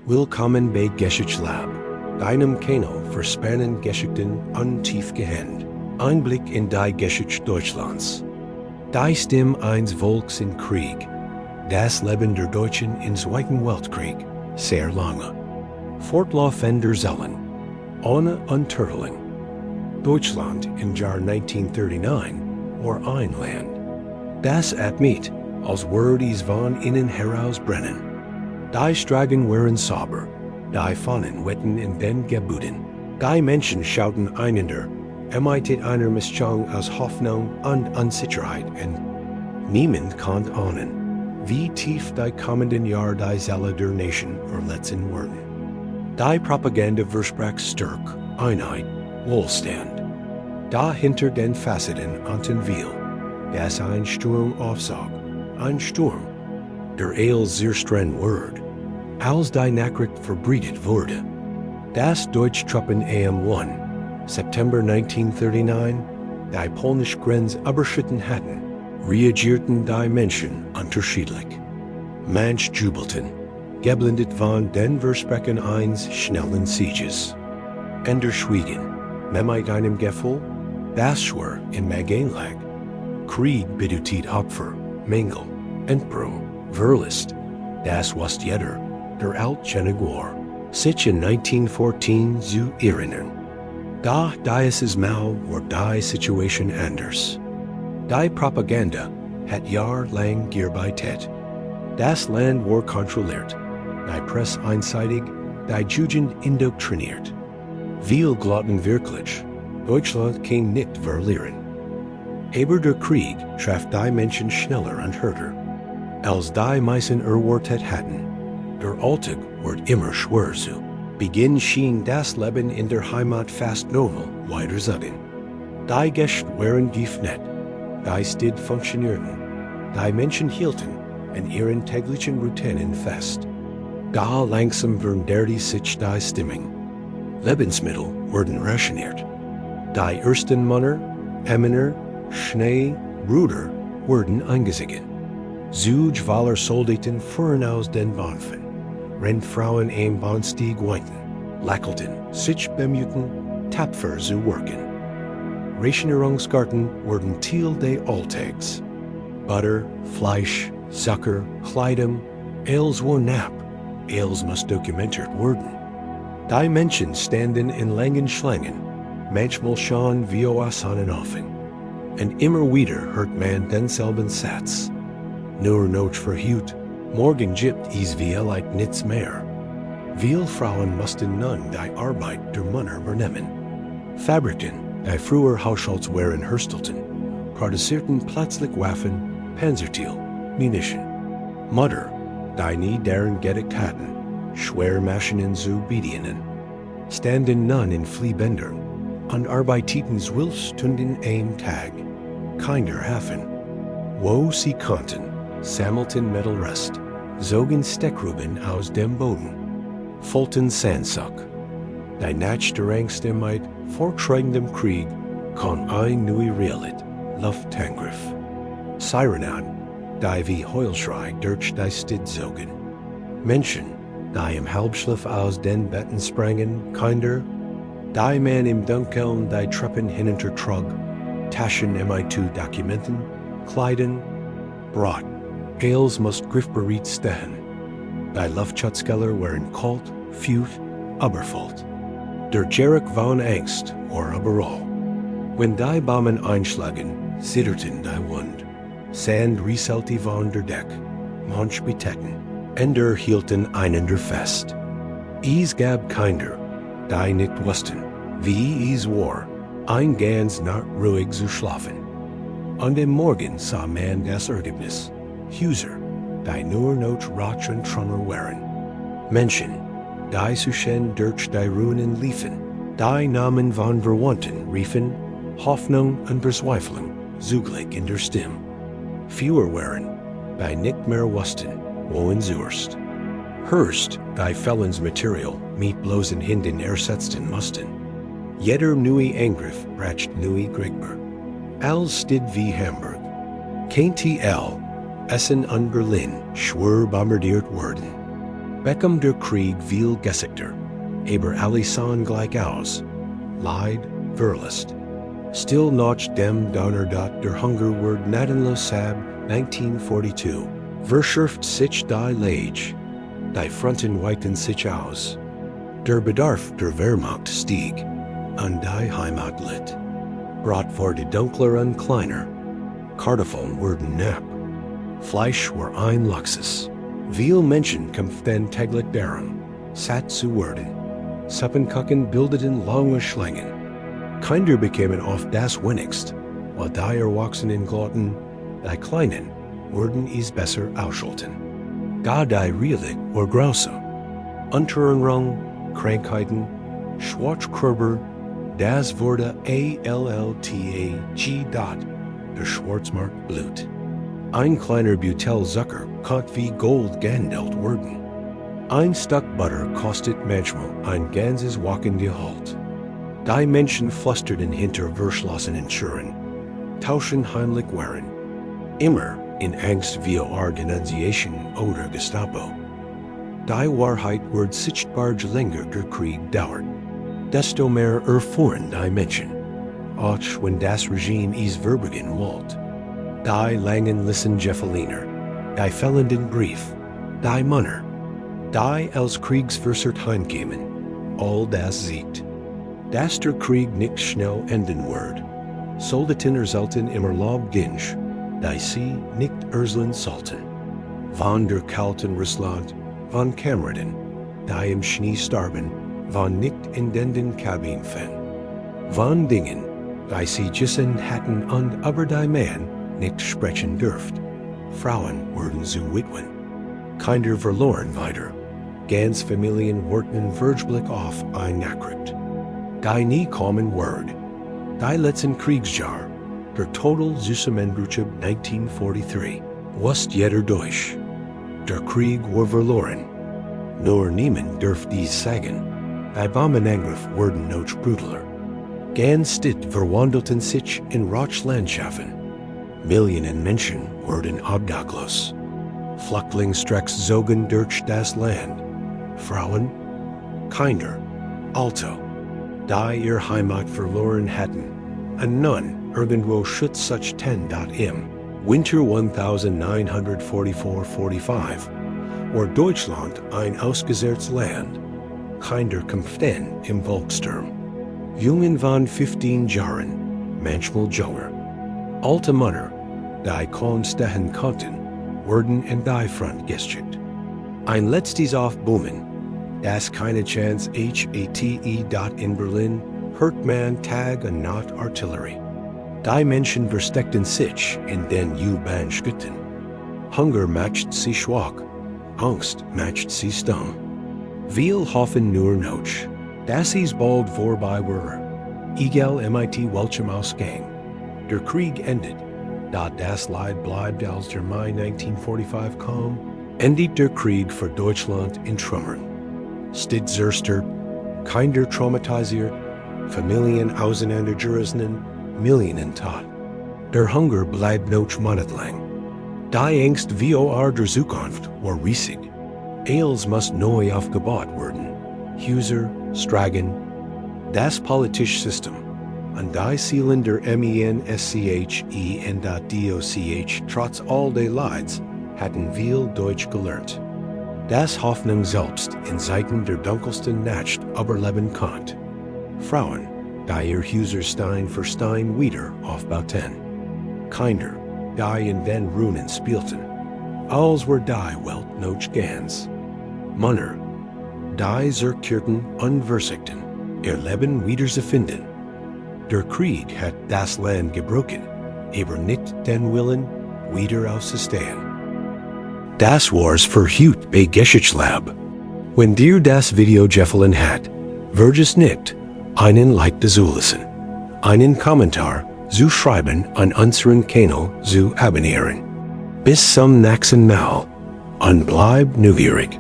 Willkommen bei GESCHICHTELAB, deinem Kanal für spannende Geschichten und tiefgehend Einblick in die Geschichte Deutschlands. Die Stimme eines Volks in Krieg, das Leben der Deutschen im Zweiten Weltkrieg, sehr lange. Fortlaufender Zellen, ohne Unterteilung. Deutschland im Jahr 1939 war ein Land, das admit als Wort is von innen herausbrennen. Die Stragen waren sauber, die Fahnen wetten in den Gebuden. Die Menschen schauten einander, mit einer Mischung aus Hoffnung und Unsicherheit und niemand konnte ahnen, wie tief die kommenden Jahre die Seele der Nation verletzen würden. Die Propaganda versprach stark, Einheit, Wohlstand. Da hinter den Facetten anten viel, dass ein Sturm aufsog, ein Sturm, der als sehr streng Wort, als die Nachricht verbreitet wurde. Das Deutsche Truppen am 1. September 1939, die polnische Grenze überschritten hatten, reagierten die Menschen unterschiedlich. Manch jubelten, geblendet von den Versprechen eines schnellen Sieges. Ender schwiegen, mit einem Gefühl, das schwer in Magen lag. Krieg bedeutet Opfer, Mängel, Entbehrung, Verlust. Das wusste jeder, der altjährige war, sich in 1914 zu erinnern. Da dieses Mal war die Situation anders. Die Propaganda hat jahrelang gearbeitet. Das Land war kontrolliert, die Presse einseitig, die Jugend indoktriniert. Wir glaubten wirklich, Deutschland kann nicht verlieren. Aber der Krieg traf die Menschen schneller und härter, als die meisten erwartet hatten. Der Alltag wird immer schwerer zu. Beginn schien das Leben in der Heimat fast normal weiterzugehen. Die Gäste waren geöffnet, die Städte funktionierten, die Menschen hielten an ihren täglichen Routinen fest. Da langsam veränderte sich die Stimmung. Lebensmittel wurden rationiert. Die ersten Männer, Männer, Schnee, Bruder wurden eingezogen. Zugwaller Soldaten fuhren aus den Bahnhöfen. Rennfrauen am Bahnsteig weinten, lächelten, sich bemühten, tapfer zu worken. Rationierungskarten wurden Teil des Alltags. Butter, Fleisch, Zucker, Kleidung, alles war knapp, alles muss dokumentiert werden. Die Menschen standen in langen Schlangen, manchmal schon wie aus einen Ofen. Und immer wieder hört man denselben Satz. Nur noch verhüt, morgen gibt es vielleicht nichts mehr. Viele Frauen mussten nun die Arbeit der Männer übernehmen. Fabriken, die früher Haushaltswaren herstellten, produzierten plötzlich Waffen, Panzerteil, Munition. Mutter, die nie deren gedeckt hatten, Schwermaschinen zu bedienen, standen nun in Fliehbändern und arbeiteten 12 Stunden am Tag. Keiner Hafen. Wo sie konnten, sammelten Metallrest, zogen Steckruben aus dem Boden, vollten Sandsack. Die Nach der Angstheit fortschreitendem Krieg kam ein neuer Realit, Luftangriff. Sirenan, die wie Heulschrei durch die Stadt zogen. Menschen, die im Halbschlaf aus den Betten sprangen, Kinder, die man im Dunkeln die Treppen hinuntertrug, Taschen zu Dokumenten, Kleidern, Brot, alles musste griffbereit stehen. Die Luftschutzkeller waren kalt, feucht, überfüllt. Der Geruch von Angst war überall. Wenn die Bomben einschlagen, zitterten die Wand. Sand rieselte von der Deck, manch bedeckten, Ender hielten einander fest. Es gab keiner, die nicht wussten, wie es war, ein ganz Nacht ruhig zu schlafen. An dem Morgen sah man das Ergebnis. Häuser, die nur noch Rauch und Trümmer waren. Menschen, die zwischen durch die Ruinen liefen, die Namen von Verwandten riefen, Hoffnung und Verzweiflung zugleich in der Stimme. Fewer waren, die nicht mehr wussten, wohin zuerst. Hörst, die Felonsmaterial mit bloßen Händen ersetzen mussten. Jeder neue Angriff brachte neue Gegner. Als stid wie Hamburg. KTL, Essen und Berlin schwer bombardiert wurden. Beckham der Krieg viel Geschichte, aber Alison gleich aus. Leid Verlust. Still noch dem Donner der Hunger word Nadenlos Sab 1942. Verschärft sich die Lage. Die Fronten weiten sich aus. Der Bedarf der Wehrmacht stieg. An die Heimat litt. Brat wurde dunkler und kleiner. Kartoffeln wurden knapp. Fleisch war ein Luxus. Viel Menschen kämpften täglich darum, satt zu werden. Suppenkuchen bildeten lange Schlangen. Kinder bekämen oft das wenigst, while die Erwachsenen glaubten, die Kleinen würden es besser ausschalten. Gar die Realik war grausam. Unterernung, Krankheiten, Schwarzkörper, das wurde ALLTAG. Der Schwarzmarkt blut. Ein kleiner Butel Zucker konnte wie Gold gehandelt werden. Ein Stück Butter kostet manchmal ein ganzes Wochengehalt. Die Menschen flüsterten hinter verschlossenen Türen, tauschen heimlich waren. Immer in Angst via Organisation oder Gestapo. Die Wahrheit wird sichtbar je länger der Krieg dauert. Desto mehr erfuhren die Menschen, auch wenn das Regime es verbergen wollte. Die langen Lissengeffeliner, die fällenden Brief, die Männer, die als Kriegsversert heimkämen, all das siegt. Dass der Krieg nicht schnell enden wird, Soldaten resulten immer Lob ginsch, die sie nicht erslen sollten. Von der kalten Russland, von Kameraden, die im Schnee starben, von nicht in den Kabinen fän. Von Dingen, die sie gissen hatten und aber die man nicht sprechen dürft. Frauen wurden zu Witwen. Kinder verloren weiter. Ganz Familien wurden Verblick auf ein Nachricht. Die nie kommen Word. Die letzten Kriegsjahr, der Total Zusammenbruch 1943, was jeder Deutsch. Der Krieg war verloren. Nur niemand dürft dies sagen. Die Bombenangriff wurden noch brutaler. Ganz Stidt verwandelten sich in Rauchlandschaften. Millionen Menschen wurden obdachlos. Flüchtlingstrecks zogen durch das Land. Frauen, Kinder, Alte, die ihr Heimat verloren hatten, und nun irgendwo Schutz suchten. Im Winter 1944-45 war Deutschland ein ausgesetztes Land. Kinder kämpften im Volkssturm. Jungen von 15 Jahren, manchmal jünger. Alte Männer, die kaum stehen konnten, wurden in die Front geschickt. Ein letztes Aufboomen, das keine Chance HATE. In Berlin hört man Tag und Nacht Artillerie. Die Menschen versteckten sich in den U-Bahn-Schütten. Hunger macht sie schwach, Angst macht sie stumm. Viel hoffen nur noch, dass es bald vorbei wäre. Egal MIT welchem Ausgang. Der Krieg endet, da das Leid bleibt als der Mai 1945 kam, endet der Krieg für Deutschland in Trümmern. Stidt zerstört, Kinder traumatisiert, Familien auseinandergerissen, Millionen tot. Der Hunger bleibt noch monatelang. Die Angst vor der Zukunft war riesig. Alles muss neu aufgebaut werden. Häuser, Straßen, das politische System, und die Ziele der MENSCHEN.DOCH trotz all der Leids hatten viel Deutsch gelernt. Das Hoffnung selbst in Zeiten der dunkelsten Nacht überleben konnte. Frauen, die ihr Häuser Stein für Stein wieder aufbauten. Kinder, die in den Ruinen spielten. Als were die Welt noch ganz. Männer, die zerstörten und versuchten, ihr Leben wieder zu finden. Der Krieg hat das Land gebrochen, aber nicht den Willen, wieder aufzustehen. Das war's für heute bei GESCHICHTELAB. Wenn dir das Video gefallen hat, vergiss nicht, einen Like zu lassen, einen Kommentar zu schreiben an unseren Kanal zu abonnieren. Bis zum nächsten Mal und bleib neugierig.